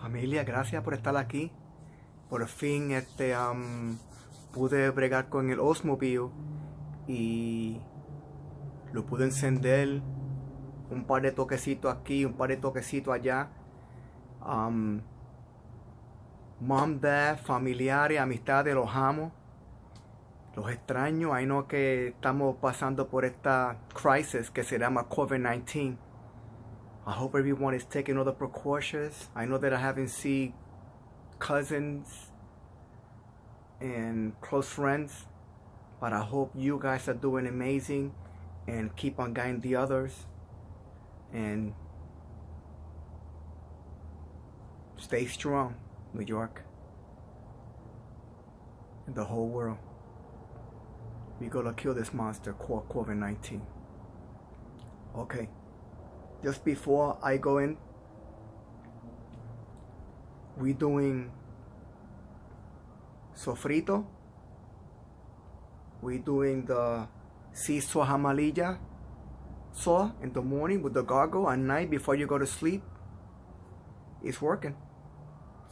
Familia, gracias por estar aquí. Por fin pude bregar con el Oldsmobile y lo pude encender. Un par de toquecitos aquí, un par de toquecitos allá. Mom, dad, familiares, amistades, los amo. Los extraño. I know que estamos pasando por esta crisis que se llama COVID-19. I hope everyone is taking all the precautions. I know that I haven't seen cousins and close friends, but I hope you guys are doing amazing and keep on guiding the others and stay strong, New York and the whole world. We gotta kill this monster called COVID-19. Okay, just before I go in, we doing Sofrito. We doing the sea soja saw in the morning with the gargle at night before you go to sleep. It's working.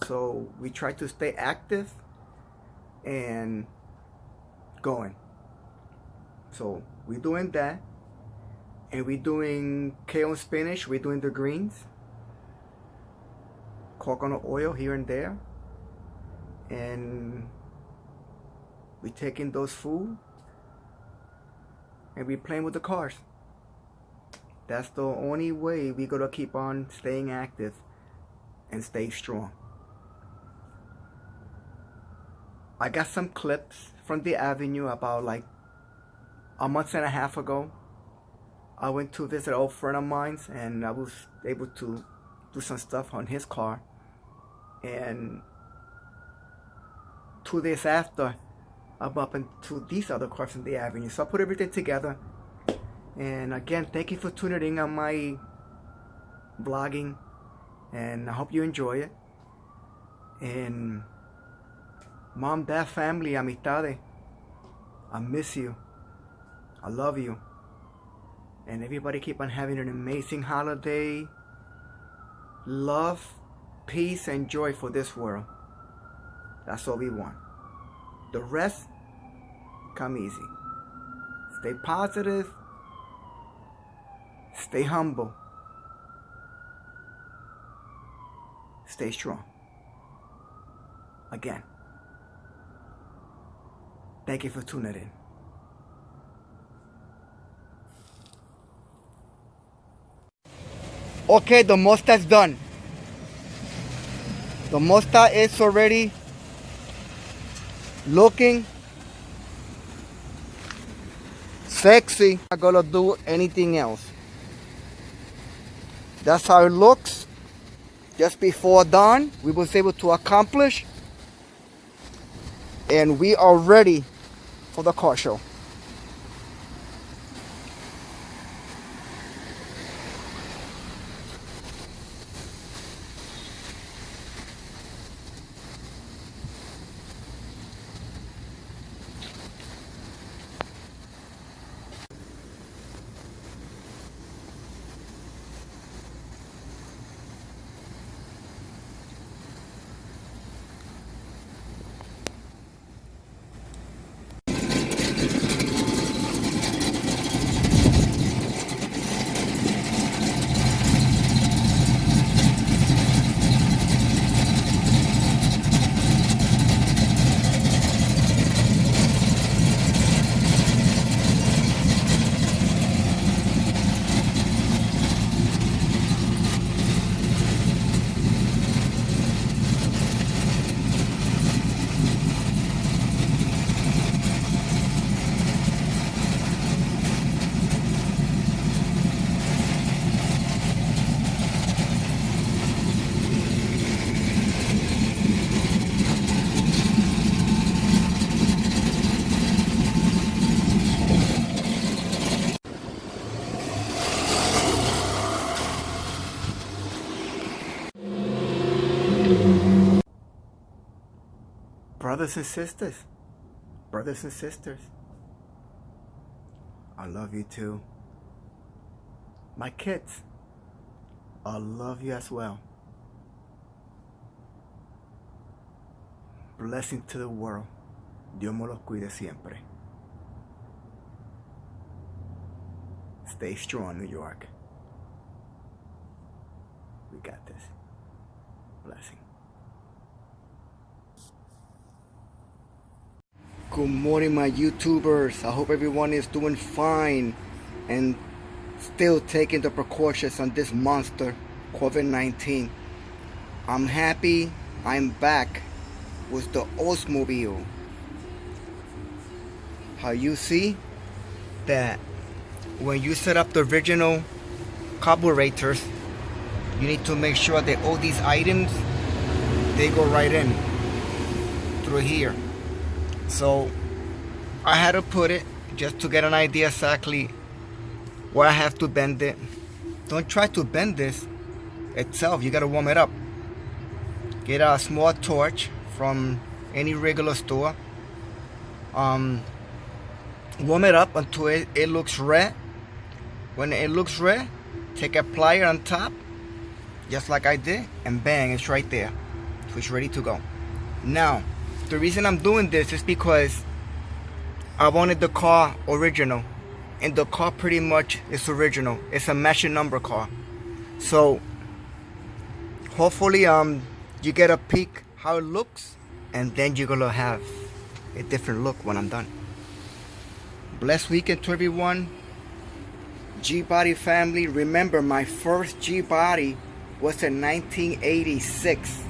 So we try to stay active and going. So we're doing that. And we're doing kale and spinach. We're doing the greens. Coconut oil here and there. And we taking those food. And we playing with the cars. That's the only way we gotta keep on staying active and stay strong. I got some clips from the Avenue about like a month and a half ago. I went to visit an old friend of mine and I was able to do some stuff on his car. And 2 days after, I'm up into these other cars in the Avenue. So I put everything together. And again, thank you for tuning in on my vlogging. And I hope you enjoy it. And mom, dad, family, amistades, I miss you. I love you. And everybody keep on having an amazing holiday. Love, peace, and joy for this world. That's all we want. The rest come easy. Stay positive. Stay humble. Stay strong. Again, thank you for tuning in. Okay, the mustache done. The mustache is already looking sexy. I'm not gonna do anything else. That's how it looks. Just before dawn, we was able to accomplish, and we are ready for the car show. Brothers and sisters, I love you too. My kids, I love you as well. Blessing to the world. Dios me los cuide siempre. Stay strong, New York. We got this. Blessing. Good morning, my YouTubers. I hope everyone is doing fine and still taking the precautions on this monster, COVID-19. I'm happy I'm back with the Oldsmobile. How you see that when you set up the original carburetors, you need to make sure that all these items, they go right in through here. So I had to put it just to get an idea exactly where I have to bend it. Don't try to bend this itself. You gotta warm it up. Get a small torch from any regular store. Warm it up until it looks red. When it looks red, take a plier on top, just like I did, and bang, it's right there. So it's ready to go. Now, the reason I'm doing this is because I wanted the car original, and the car pretty much is original. It's a matching number car. So hopefully you get a peek how it looks, and then you're gonna have a different look when I'm done. Blessed weekend to everyone. G-Body family, remember my first G-Body was in 1986.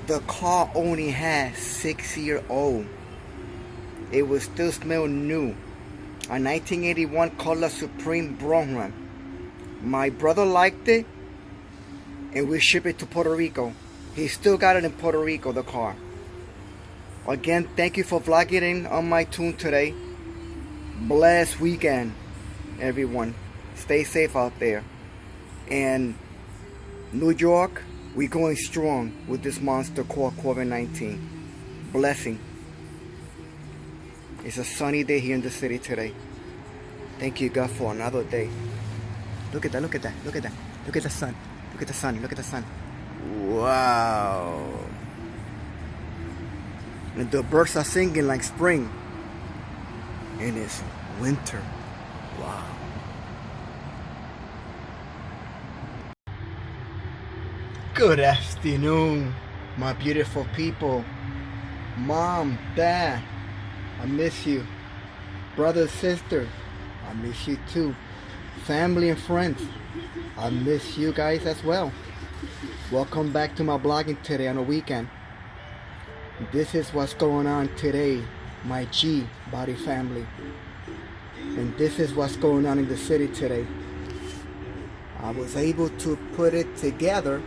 The car only had 6-year-old. It was still smell new. A 1981 Color Supreme Bronze. My brother liked it, and we shipped it to Puerto Rico. He still got it in Puerto Rico, the car. Again, thank you for vlogging on my tune today. Blessed weekend, everyone. Stay safe out there. And New York, we're going strong with this monster called COVID-19. Blessing. It's a sunny day here in the city today. Thank you, God, for another day. Look at that, look at that, look at that. Look at the sun. Look at the sun, look at the sun. Wow. And the birds are singing like spring. And it's winter. Wow. Good afternoon, my beautiful people. Mom, Dad, I miss you. Brother, sister, I miss you too. Family and friends, I miss you guys as well. Welcome back to my blogging today on a weekend. This is what's going on today, my G-Body family. And this is what's going on in the city today. I was able to put it together,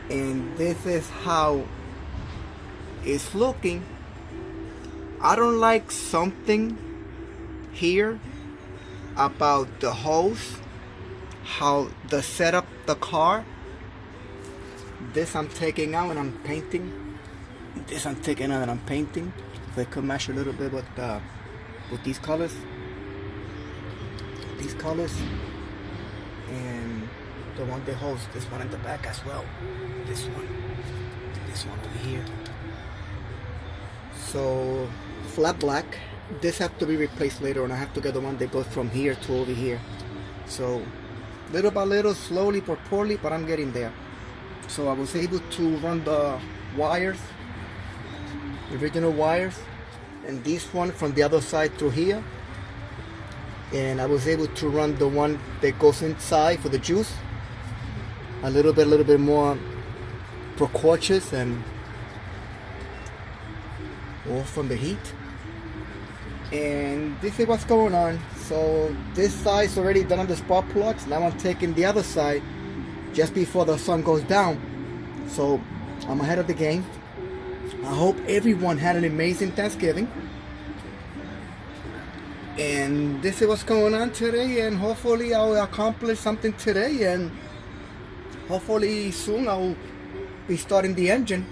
and this is how it's looking. I don't like something here about the hose, how the setup the car. This I'm taking out and I'm painting. This I'm taking out and I'm painting. If I could match a little bit with these colors. These colors. And the one that holds this one in the back as well. This one over here. So flat black. This have to be replaced later, and I have to get the one that goes from here to over here. So little by little, slowly but poorly, but I'm getting there. So I was able to run the wires, the original wires, and this one from the other side through here. And I was able to run the one that goes inside for the juice. A little bit more precautious and all from the heat. And this is what's going on. So this side's already done on the spark plugs. Now I'm taking the other side just before the sun goes down. So I'm ahead of the game. I hope everyone had an amazing Thanksgiving. And this is what's going on today, and hopefully I'll accomplish something today, and hopefully soon I'll be starting the engine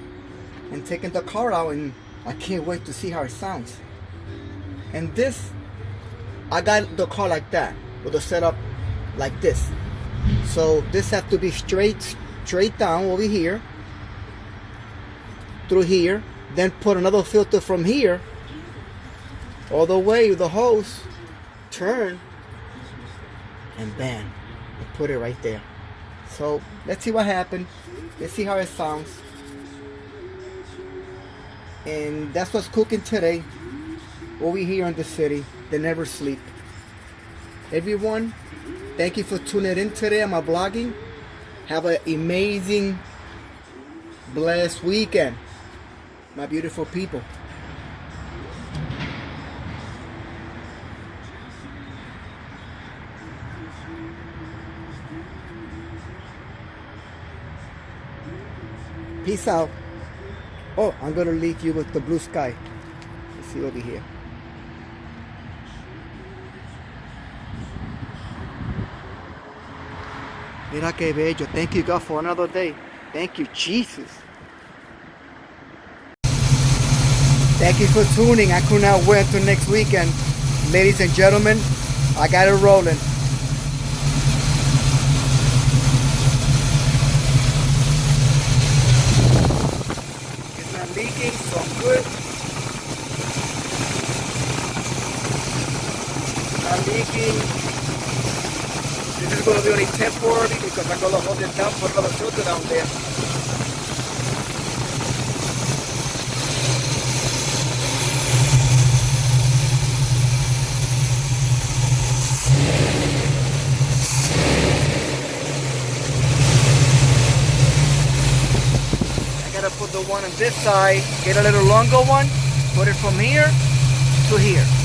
and taking the car out, and I can't wait to see how it sounds. And this, I got the car like that, with a setup like this. So this has to be straight down over here, through here, then put another filter from here all the way with the hose, turn, and bam, and put it right there. So let's see what happened. Let's see how it sounds. And that's what's cooking today over here in the city. They never sleep. Everyone, thank you for tuning in today on my vlogging. Have an amazing, blessed weekend, my beautiful people. Peace out. Oh, I'm going to leave you with the blue sky. Let's see over here. Mira que bello. Thank you, God, for another day. Thank you, Jesus. Thank you for tuning. I could not wait until next weekend. Ladies and gentlemen, I got it rolling. It's not leaking, so I'm good. Not leaking. This is going to be only temporary because I'm going to hold it down for another filter down there. I got to put the one on this side, get a little longer one, put it from here to here.